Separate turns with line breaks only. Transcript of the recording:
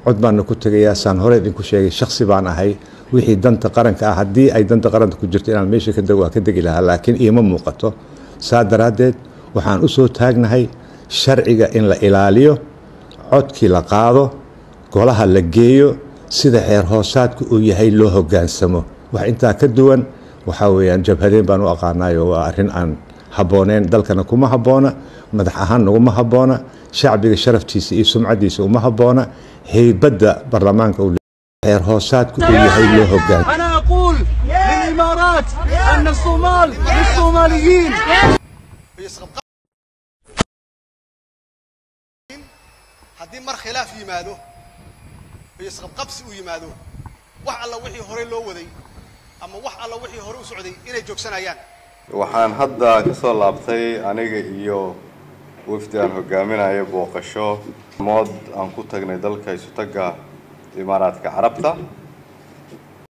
cod baan ku tagayaa saan hore idinku sheegay shakhsi baan ahay wixii danta qaranka ah haddii ay danta qaranka ku jirto inaan meesha ka dago ka degi lahaa laakiin iima muuqato saa daraadeed waxaan u soo taagnahay sharciga in la ilaaliyo codkii la qaado golaha la geeyo sida xeer hoosaadku uu yahay loo hogaansamo wax intaa ka duwan waxa weeyaan jabhadeen baan u aqaanayo waa arrin aan habbooneen dalkana kuma habboona madax ahaan naguma habboona shacbiga sharaftiisa iyo sumcadiisa uma habboona heybadda baarlamaanka uu xeer hoosaadku uu yahay loo hogaansamo
أنا أقول للإمارات أن الصومال للصوماليين
haddii mar khilaaf yimaado isqab qabsi u yimaado wax alla wixii hore loo waday ama wax alla wixii hore u socday inay joogsanayaan
waxaan hadda ka soo laabtay aniga iyo wafdi aan hogaaminayo booqasho mood aan ku tagnay dalka isu taga Imaaraadka Carabta